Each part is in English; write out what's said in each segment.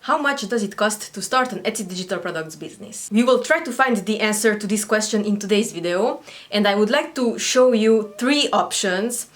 How much does it cost to start an Etsy digital products business? We will try to find the answer to this question in today's video, and I would like to show you 3 options.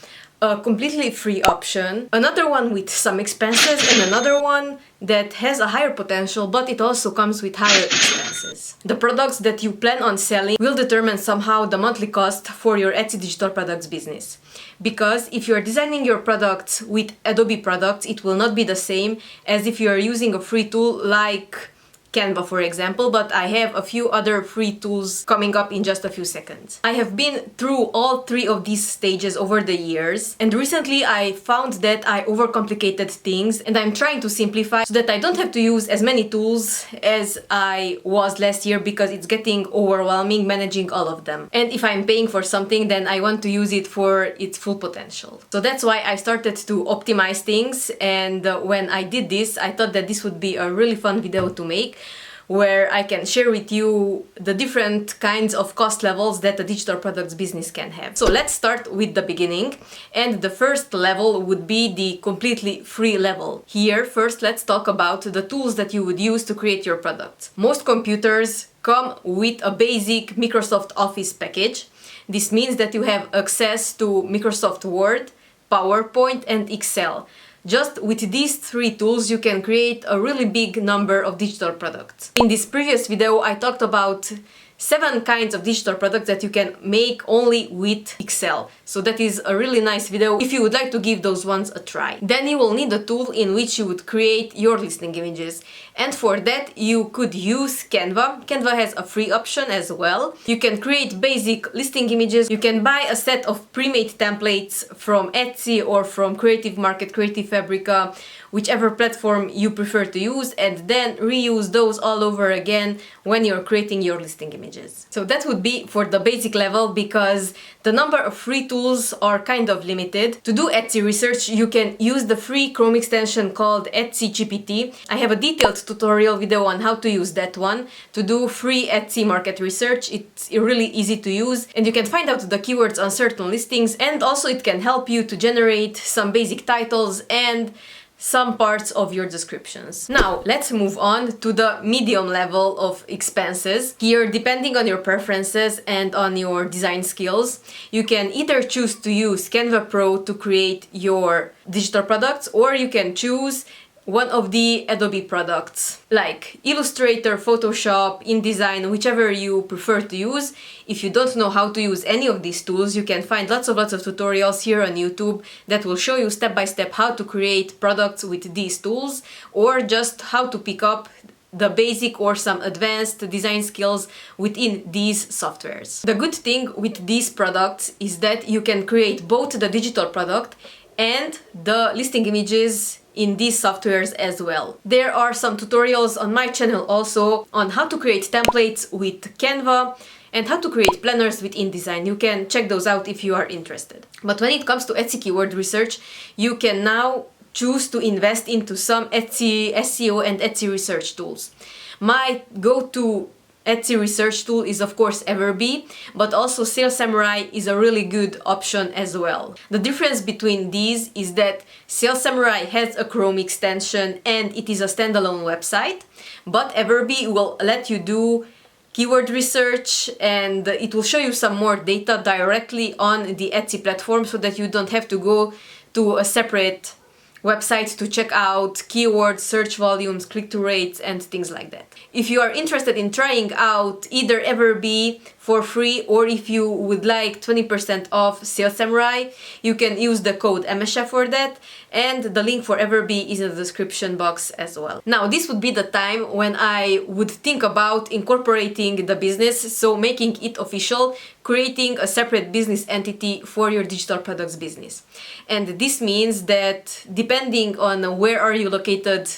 A completely free option, another one with some expenses, and another one that has a higher potential, but it also comes with higher expenses. The products that you plan on selling will determine somehow the monthly cost for your Etsy digital products business. Because if you are designing your products with Adobe products, it will not be the same as if you are using a free tool like Canva, for example, but I have a few other free tools coming up in just a few seconds. I have been through all 3 of these stages over the years, and recently I found that I overcomplicated things, and I'm trying to simplify so that I don't have to use as many tools as I was last year, because it's getting overwhelming managing all of them. And if I'm paying for something, then I want to use it for its full potential. So that's why I started to optimize things, and when I did this, I thought that this would be a really fun video to make, where I can share with you the different kinds of cost levels that a digital products business can have. So let's start with the beginning, and the first level would be the completely free level. Here, first let's talk about the tools that you would use to create your products. Most computers come with a basic Microsoft Office package. This means that you have access to Microsoft Word, PowerPoint, and Excel. Just with these 3 tools you can create a really big number of digital products. In this previous video I talked about 7 kinds of digital products that you can make only with Excel. So that is a really nice video if you would like to give those ones a try. Then you will need a tool in which you would create your listing images. And for that you could use Canva. Canva has a free option as well. You can create basic listing images. You can buy a set of pre-made templates from Etsy or from Creative Market, Creative Fabrica, whichever platform you prefer to use, and then reuse those all over again when you're creating your listing images. So that would be for the basic level, because the number of free tools are kind of limited. To do Etsy research, you can use the free Chrome extension called Etsy GPT. I have a detailed tutorial video on how to use that one. To do free Etsy market research, it's really easy to use, and you can find out the keywords on certain listings, and also it can help you to generate some basic titles and some parts of your descriptions. Now, let's move on to the medium level of expenses. Here, depending on your preferences and on your design skills, you can either choose to use Canva Pro to create your digital products, or you can choose one of the Adobe products like Illustrator, Photoshop, InDesign, whichever you prefer to use. If you don't know how to use any of these tools, you can find lots of tutorials here on YouTube that will show you step by step how to create products with these tools, or just how to pick up the basic or some advanced design skills within these softwares. The good thing with these products is that you can create both the digital product and the listing images in these softwares as well. There are some tutorials on my channel also on how to create templates with Canva and how to create planners with InDesign. You can check those out if you are interested. But when it comes to Etsy keyword research, you can now choose to invest into some Etsy SEO and Etsy research tools. My go-to Etsy research tool is of course Everbee, but also Sales Samurai is a really good option as well. The difference between these is that Sales Samurai has a Chrome extension and it is a standalone website, but Everbee will let you do keyword research and it will show you some more data directly on the Etsy platform, so that you don't have to go to a separate websites to check out keywords, search volumes, click-through rates, and things like that. If you are interested in trying out either Everbee for free, or if you would like 20% off Sales Samurai, you can use the code MSHA for that, and the link for Everbee is in the description box as well. Now, this would be the time when I would think about incorporating the business, so making it official, creating a separate business entity for your digital products business. And this means that depending on where are you located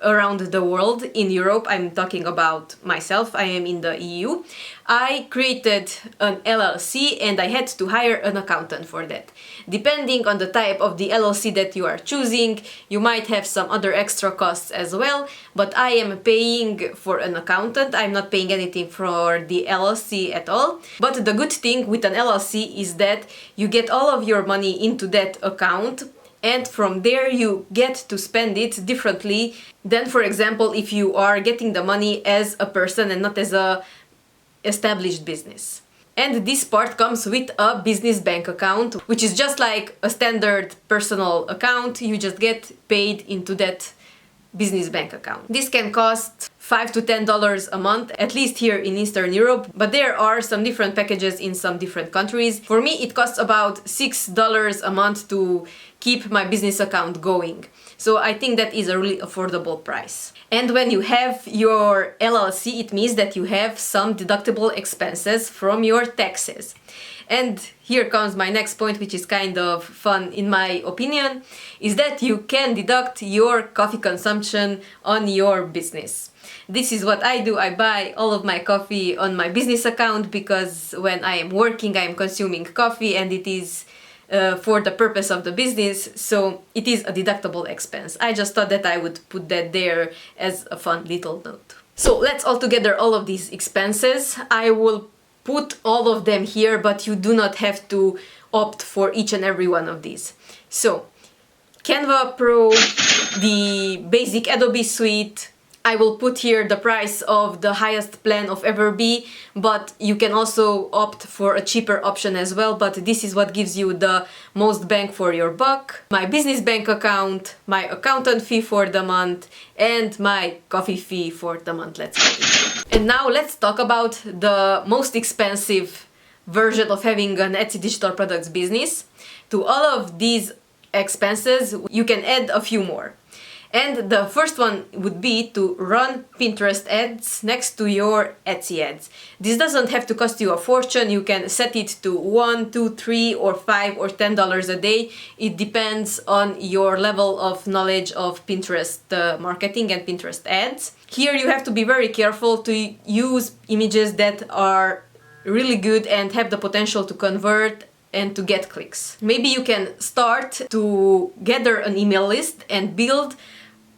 around the world, in Europe, I'm talking about myself, I am in the EU, I created an LLC and I had to hire an accountant for that. Depending on the type of the LLC that you are choosing, you might have some other extra costs as well, but I am paying for an accountant. I'm not paying anything for the LLC at all. But the good thing with an LLC is that you get all of your money into that account and from there you get to spend it differently than, for example, if you are getting the money as a person and not as a established business. And this part comes with a business bank account, which is just like a standard personal account. You just get paid into that business bank account. This can cost $5 to $10 a month, at least here in Eastern Europe, but there are some different packages in some different countries. For me, it costs about $6 a month to keep my business account going. So I think that is a really affordable price. And when you have your LLC, it means that you have some deductible expenses from your taxes. And here comes my next point, which is kind of fun in my opinion, is that you can deduct your coffee consumption on your business. This is what I do. I buy all of my coffee on my business account because when I am working, I am consuming coffee and it is for the purpose of the business, so it is a deductible expense. I just thought that I would put that there as a fun little note. So let's all together all of these expenses. I will put all of them here, but you do not have to opt for each and every one of these. So Canva Pro, the basic Adobe suite, I will put here the price of the highest plan of Everbee, but you can also opt for a cheaper option as well, but this is what gives you the most bang for your buck. My business bank account, my accountant fee for the month, and my coffee fee for the month, let's say. And now let's talk about the most expensive version of having an Etsy digital products business. To all of these expenses, you can add a few more. And the first one would be to run Pinterest ads next to your Etsy ads. This doesn't have to cost you a fortune. You can set it to $1, $2, $3, or $5 or $10 a day. It depends on your level of knowledge of Pinterest marketing and Pinterest ads. Here you have to be very careful to use images that are really good and have the potential to convert and to get clicks. Maybe you can start to gather an email list and build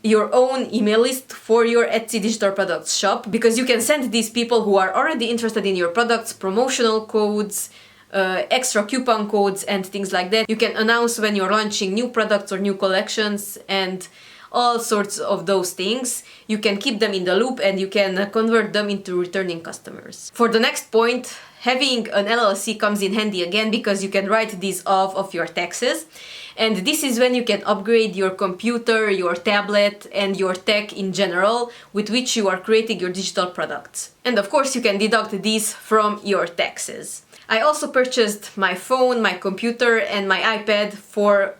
your own email list for your Etsy digital products shop, because you can send these people who are already interested in your products promotional codes, extra coupon codes and things like that. You can announce when you're launching new products or new collections and all sorts of those things. You can keep them in the loop and you can convert them into returning customers. For the next point, having an LLC comes in handy again because you can write these off of your taxes. And this is when you can upgrade your computer, your tablet, and your tech in general with which you are creating your digital products. And of course, you can deduct these from your taxes. I also purchased my phone, my computer, and my iPad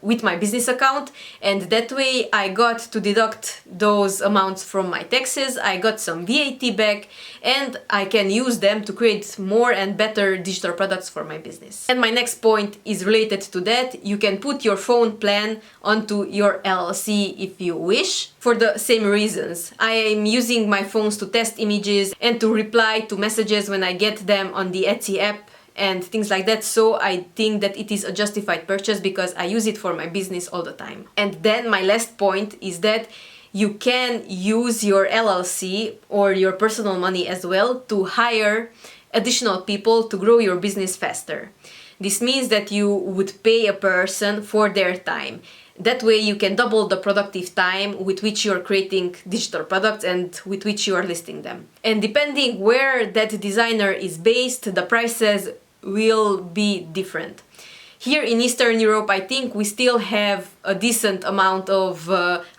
with my business account, and that way I got to deduct those amounts from my taxes. I got some VAT back, and I can use them to create more and better digital products for my business. And my next point is related to that. You can put your phone plan onto your LLC if you wish, for the same reasons. I am using my phones to test images and to reply to messages when I get them on the Etsy app and things like that, so I think that it is a justified purchase because I use it for my business all the time. And then my last point is that you can use your LLC or your personal money as well to hire additional people to grow your business faster. This means that you would pay a person for their time. That way you can double the productive time with which you are creating digital products and with which you are listing them. And depending where that designer is based, the prices will be different. Here in Eastern Europe, I think we still have a decent amount of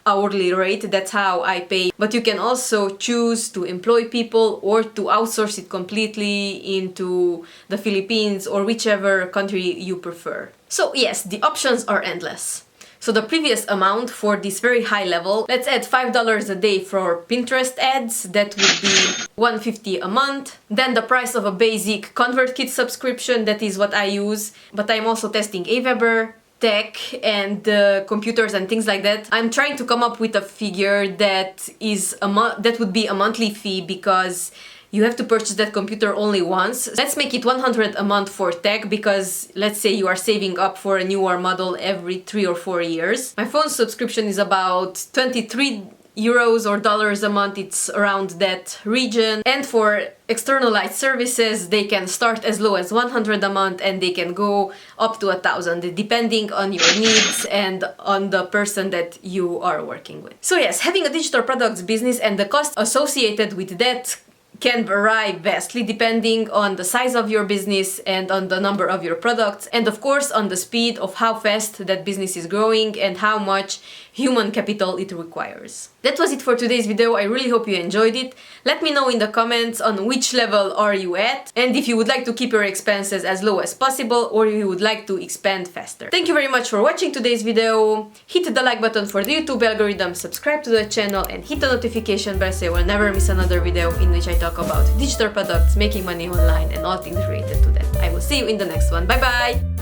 hourly rate. That's how I pay. But you can also choose to employ people or to outsource it completely into the Philippines or whichever country you prefer. So yes, the options are endless. So the previous amount for this very high level, let's add $5 a day for Pinterest ads, that would be $150 a month. Then the price of a basic ConvertKit subscription, that is what I use, but I'm also testing Aweber, tech and computers and things like that. I'm trying to come up with a figure that is that would be a monthly fee because you have to purchase that computer only once. Let's make it $100 a month for tech because let's say you are saving up for a newer model every 3 or 4 years. My phone subscription is about $23 euros or dollars a month, it's around that region. And for externalized services, they can start as low as 100 a month and they can go up to 1,000, depending on your needs and on the person that you are working with. So yes, having a digital products business and the cost associated with that can vary vastly depending on the size of your business and on the number of your products, and of course on the speed of how fast that business is growing and how much human capital it requires. That was it for today's video. I really hope you enjoyed it. Let me know in the comments on which level are you at, and if you would like to keep your expenses as low as possible or you would like to expand faster. Thank you very much for watching today's video. Hit the like button for the YouTube algorithm, subscribe to the channel and hit the notification bell so you will never miss another video in which I talk about digital products, making money online and all things related to that. I will see you in the next one. Bye bye!